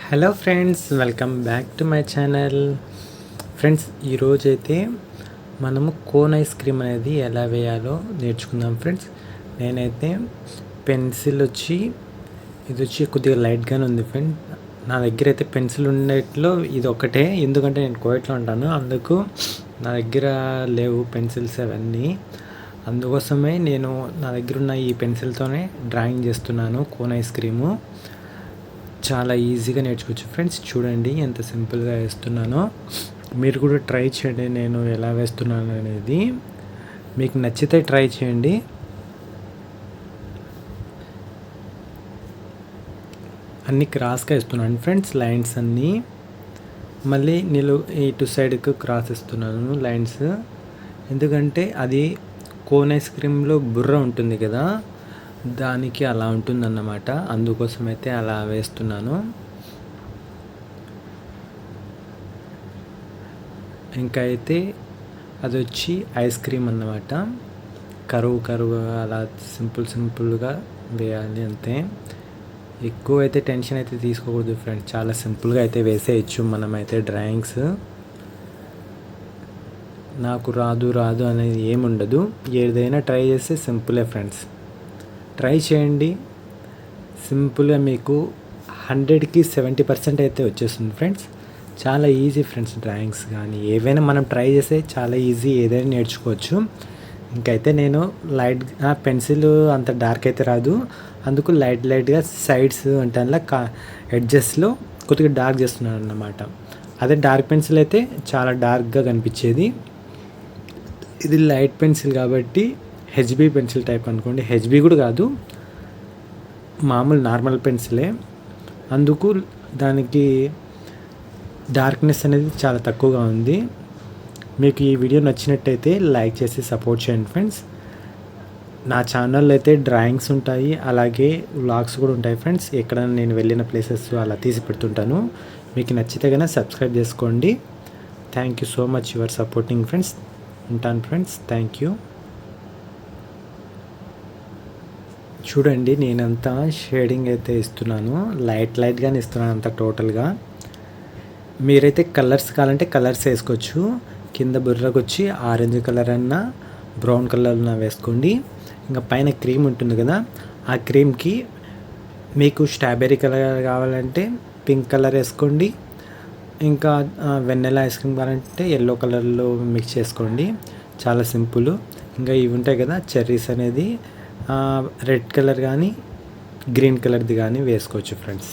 Hello friends, welcome back to my channel. Friends, ఈరోజైతే మనము cone ice cream అనేది ఎలా వేయాలో నేర్చుకుందాం. ఫ్రెండ్స్, నేనైతే పెన్సిల్ ఇది వచ్చి కొద్దిగా లైట్గానే ఉంది. ఫ్రెండ్స్, నా దగ్గర అయితే పెన్సిల్ ఉండేట్లో ఇది ఒకటే, ఎందుకంటే నేను కోయట్లో ఉంటాను, అందుకు నా దగ్గర లేవు పెన్సిల్స్ అవన్నీ. అందుకోసమే నేను నా దగ్గర ఉన్న ఈ పెన్సిల్తోనే డ్రాయింగ్ చేస్తున్నాను కోన్ ఐస్ క్రీము. చాలా ఈజీగా నేర్చుకోవచ్చు ఫ్రెండ్స్. చూడండి ఎంత సింపుల్గా వేస్తున్నానో. మీరు కూడా ట్రై చేయండి నేను ఎలా వేస్తున్నాను అనేది. మీకు నచ్చితే ట్రై చేయండి. అన్నీ క్రాస్గా వేస్తున్నాను ఫ్రెండ్స్, లైన్స్ అన్నీ. మళ్ళీ ఇటు సైడ్కి క్రాస్ ఇస్తున్నాను లైన్స్, ఎందుకంటే అది కోన్ ఐస్ క్రీమ్లో బుర్ర ఉంటుంది కదా, దానికి అలా ఉంటుందన్నమాట. అందుకోసం అయితే అలా వేస్తున్నాను. ఇంకా అయితే అది వచ్చి ఐస్ క్రీమ్ అన్నమాట. కరువు అలా సింపుల్గా వేయాలి అంతే. ఎక్కువ అయితే టెన్షన్ అయితే తీసుకోకూడదు ఫ్రెండ్స్, చాలా సింపుల్గా అయితే వేసేయచ్చు మనమైతే డ్రాయింగ్స్. నాకు రాదు అనేది ఏముండదు, ఏదైనా ట్రై చేస్తే సింపులే ఫ్రెండ్స్. ట్రై చేయండి, సింపుల్గా మీకు 100కి 70% అయితే వచ్చేస్తుంది ఫ్రెండ్స్. చాలా ఈజీ ఫ్రెండ్స్, డ్రాయింగ్స్ కానీ ఏవైనా మనం ట్రై చేస్తే చాలా ఈజీ, ఏదైనా నేర్చుకోవచ్చు. ఇంకైతే నేను పెన్సిల్ అంత డార్క్ అయితే రాదు, అందుకు లైట్గా సైడ్స్ అంటే అలా ఎడ్జెస్లో కొద్దిగా డార్క్ చేస్తున్నాను అన్నమాట. అదే డార్క్ పెన్సిల్ అయితే చాలా డార్క్గా కనిపించేది. ఇది లైట్ పెన్సిల్ కాబట్టి హెచ్బి పెన్సిల్ టైప్ అనుకోండి. హెచ్బి కూడా కాదు, మామూలు నార్మల్ పెన్సిలే, అందుకు దానికి డార్క్నెస్ అనేది చాలా తక్కువగా ఉంది. మీకు ఈ వీడియో నచ్చినట్టయితే లైక్ చేసి సపోర్ట్ చేయండి ఫ్రెండ్స్. నా ఛానల్లో అయితే డ్రాయింగ్స్ ఉంటాయి, అలాగే వ్లాగ్స్ కూడా ఉంటాయి ఫ్రెండ్స్. ఎక్కడైనా నేను వెళ్ళిన ప్లేసెస్ అలా తీసి పెడుతుంటాను. మీకు నచ్చితే కనుక సబ్స్క్రైబ్ చేసుకోండి. Thank you so much your supporting friends. ఉంటాను ఫ్రెండ్స్, థ్యాంక్ యూ. చూడండి, నేనంతా షేడింగ్ అయితే ఇస్తున్నాను, లైట్గానే ఇస్తున్నాను అంతా టోటల్గా. మీరైతే కలర్స్ కావాలంటే కలర్స్ వేసుకోవచ్చు. కింద బుర్రకు వచ్చి ఆరెంజ్ కలర్ అన్నా బ్రౌన్ కలర్ అన్నా వేసుకోండి. ఇంకా పైన క్రీమ్ ఉంటుంది కదా, ఆ క్రీమ్కి మీకు స్ట్రాబెర్రీ కలర్ కావాలంటే పింక్ కలర్ వేసుకోండి. ఇంకా వెన్నెలా ఐస్ క్రీమ్ కావాలంటే ఎల్లో కలర్లో మిక్స్ చేసుకోండి. చాలా సింపుల్. ఇంకా ఇవి ఉంటాయి కదా చెర్రీస్ అనేది రెడ్ కలర్ కానీ గ్రీన్ కలర్ది కానీ వేసుకోవచ్చు ఫ్రెండ్స్.